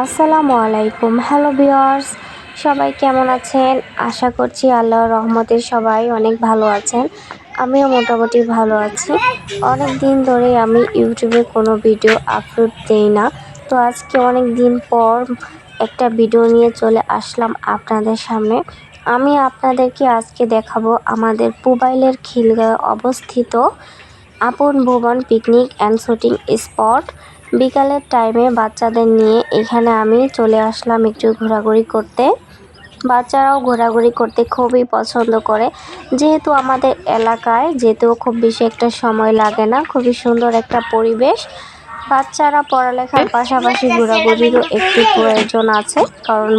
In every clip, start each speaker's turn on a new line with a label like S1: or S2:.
S1: আসসালামু আলাইকুম। Hello viewers, সবাই কেমন আছেন? আশা করছি আল্লাহর রহমতে সবাই অনেক ভালো আছেন। আমিও মোটামুটি ভালো আছি। অনেক দিন ধরে আমি ইউটিউবে কোনো ভিডিও আপলোড দেই না, তো আজকে অনেক দিন পর একটা ভিডিও নিয়ে চলে আসলাম আপনাদের সামনে। আমি আপনাদেরকে আজকে দেখাবো আমাদের পুবাইলের খিলগাঁয়ে অবস্থিত আপন ভুবন পিকনিক অ্যান্ড শুটিং স্পট। বিকালের টাইমে বাচ্চাদের নিয়ে এখানে আমি চলে আসলাম একটু ঘোরাঘুরি করতে। বাচ্চারাও ঘোরাঘুরি করতে খুবই পছন্দ করে, যেহেতু আমাদের এলাকায় যেতেও খুব বেশি একটা সময় লাগে না। খুবই সুন্দর একটা পরিবেশ। বাচ্চারা পড়ালেখার পাশাপাশি ঘোরাঘুরিরও একটু প্রয়োজন আছে, কারণ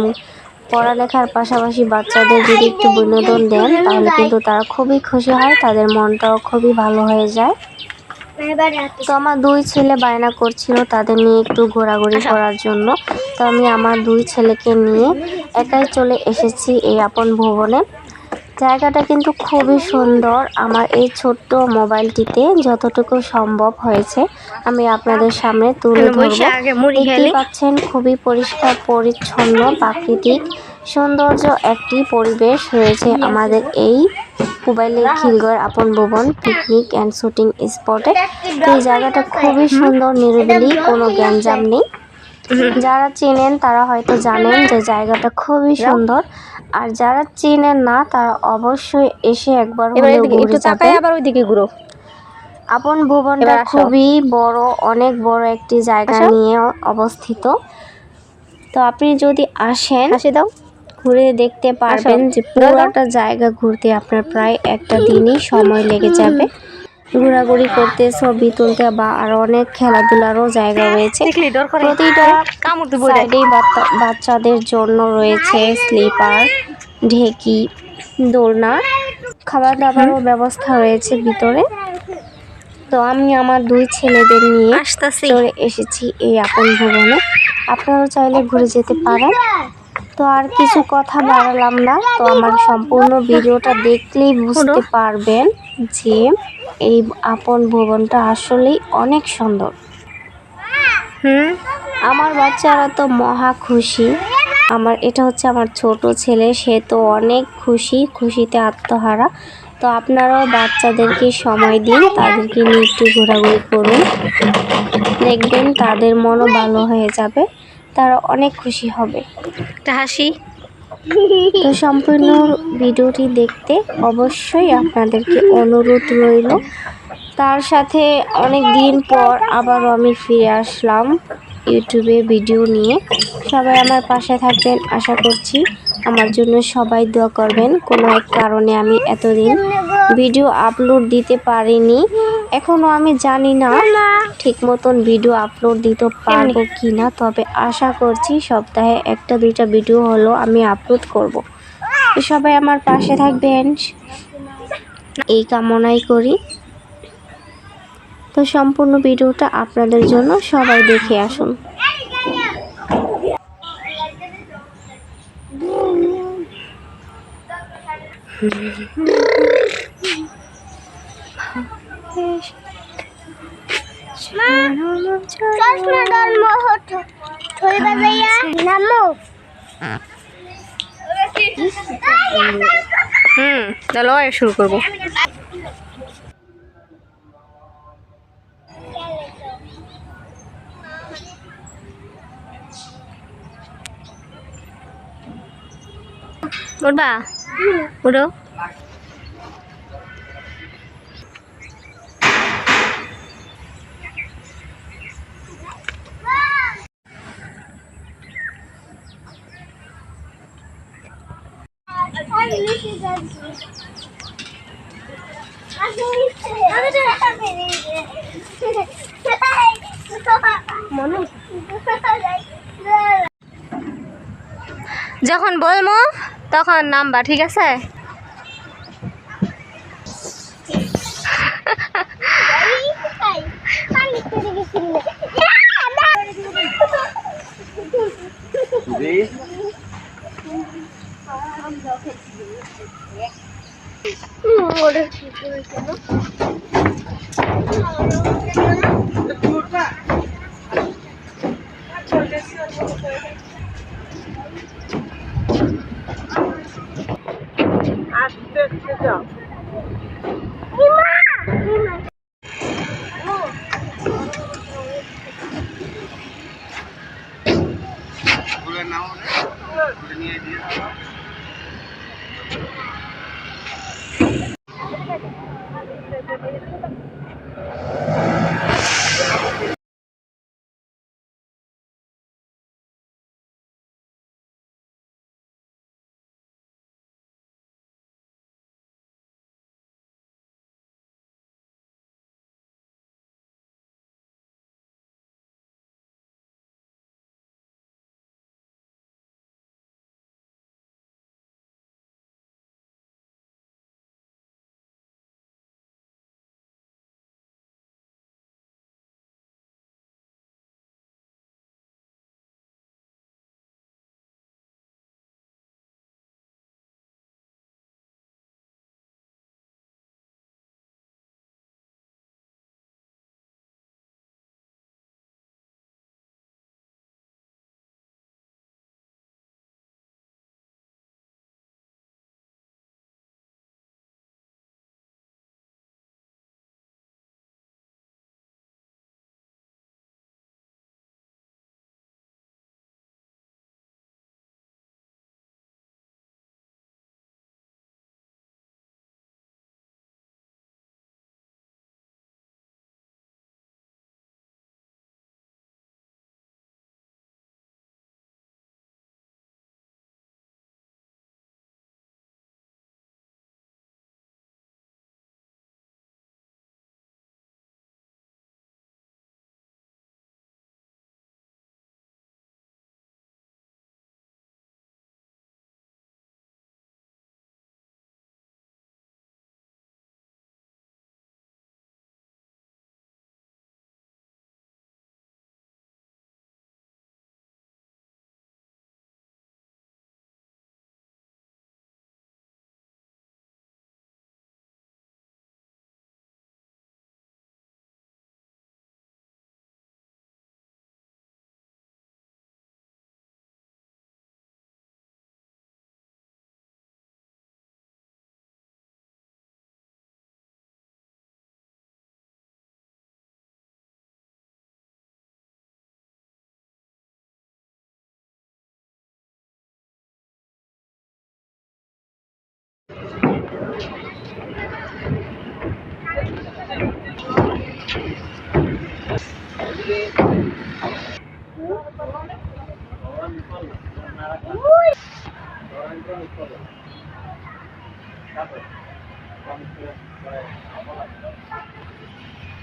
S1: পড়ালেখার পাশাপাশি বাচ্চাদের যদি একটু বিনোদন দেন তাহলে কিন্তু তারা খুবই খুশি হয়, তাদের মনটাও খুবই ভালো হয়ে যায়। তো আমার দুই ছেলে বায়না করছিল তাদের নিয়ে একটু ঘোরাঘুরি করার জন্য, তো আমি আমার দুই ছেলেকে নিয়ে একাই চলে এসেছি এই আপন ভুবনে। জায়গাটা কিন্তু খুবই সুন্দর। আমার এই ছোট্ট মোবাইলটিতে যতটুকু সম্ভব হয়েছে আমি আপনাদের সামনে তুলে ধরব। দেখতেই পাচ্ছেন খুবই পরিষ্কার পরিচ্ছন্ন প্রাকৃতিক সৌন্দর্য একটি পরিবেশ রয়েছে আমাদের এই পুবাইলের খিলগাঁয়ের আপন ভুবন পিকনিক অ্যান্ড শুটিং স্পটে। এই জায়গাটা খুবই সুন্দর, নিরিবিলি, কোনো গ্যাঞ্জাম নেই। যারা চেনেন তারা হয়তো জানেন যে জায়গাটা খুবই সুন্দর, আর যারা চেনেন না তারা অবশ্যই এসে একবার হলেও ঘুরে যাবেন। আপন ভুবনটা খুবই বড়, অনেক বড় একটি জায়গা নিয়ে অবস্থিত। তো আপনি যদি আসেন ঘুরে দেখতে পারবেন যে পুরোটা জায়গা ঘুরতে আপনার প্রায় একটা দিনই সময় লেগে যাবে। ঘোরাঘুরি করতে, ছবি তুলতে বা আরো অনেক খেলাধুলারও জায়গা রয়েছে। প্রতিটা সাইডেই বাচ্চাদের জন্য রয়েছে স্লিপার, ঢেকি, দোলনা, খাবার দাবারও ব্যবস্থা রয়েছে ভিতরে। তো আমি আমার দুই ছেলেদের নিয়ে চলে এসেছি এই আপন ভুবনে। আপনারাও চাইলে ঘুরে যেতে পারেন। তো আর কিছু কথা বাড়ালাম না, তো আমার সম্পূর্ণ ভিডিওটা দেখলেই বুঝতে পারবেন যে এই আপন ভুবনটা আসলেই অনেক সুন্দর। আমার বাচ্চারা তো মহা খুশি। এটা হচ্ছে আমার ছোট ছেলে, সে তো অনেক খুশিতে আত্মহারা। তো আপনারাও বাচ্চাদেরকে সময় দিন, তাদেরকে নিয়ে একটু ঘোরাঘুরি করুন, দেখবেন তাদের মনও ভালো হয়ে যাবে, তারা অনেক খুশি হবে। একটা হাসি। তো সম্পূর্ণ ভিডিওটি দেখতে অবশ্যই আপনাদেরকে অনুরোধ রইল। তার সাথে অনেক দিন পর আবারও আমি ফিরে আসলাম ইউটিউবে ভিডিও নিয়ে। সবাই আমার পাশে থাকবেন আশা করছি। আমার জন্য সবাই দোয়া করবেন। কোনো এক কারণে আমি এতদিন ভিডিও আপলোড দিতে পারিনি, এখনও আমি জানি না ঠিক মতন ভিডিও আপলোড দিতে পারবো কি না, তবে আশা করছি সপ্তাহে একটা দুইটা ভিডিও হলো আমি আপলোড করব। তো সবাই আমার পাশে থাকবেন এই কামনাই করি। তো সম্পূর্ণ ভিডিওটা আপনাদের জন্য সবাই দেখে আসুন।
S2: চলো শুরু করবো। উঠবা, উঠো। যখন বলবো তখন নামবা, ঠিক আছে?
S3: আস্তে আস্তে যাও।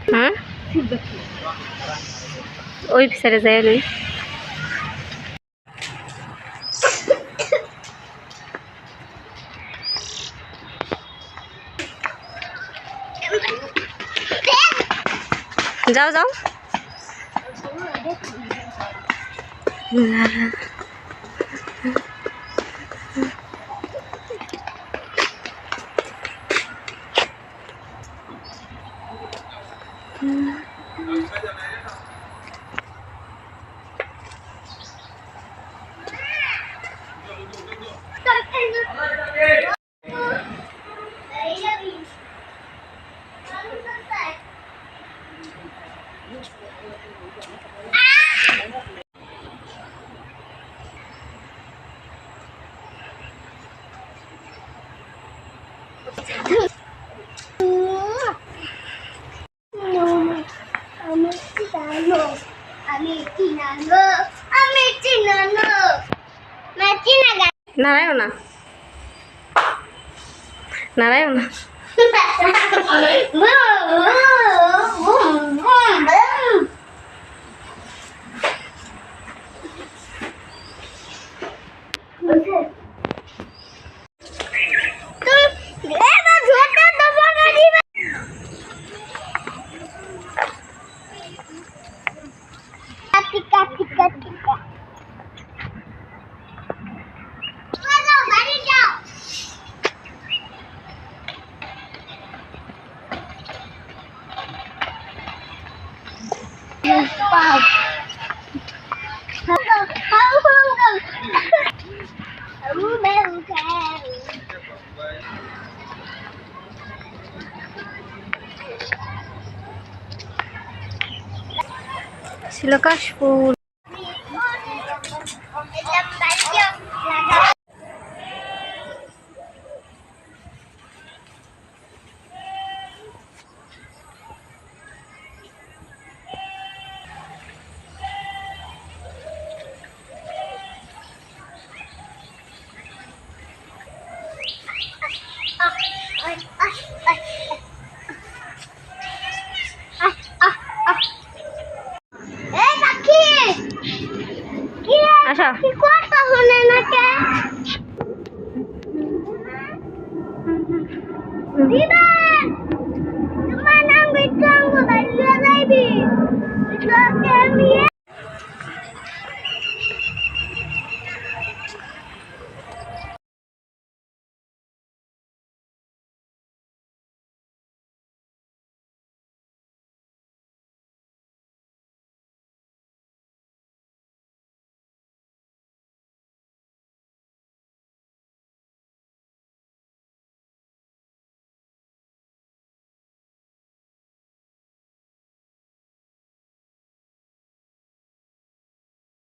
S2: হুম, ওই সাইডে যাই লই। যাও যাও। নারায়ণ না, নারায়ণ না।
S4: How
S2: ছিল কাশফুল। আচ্ছা
S3: তোমার নাম বিক্রম কোথায় যাইবি?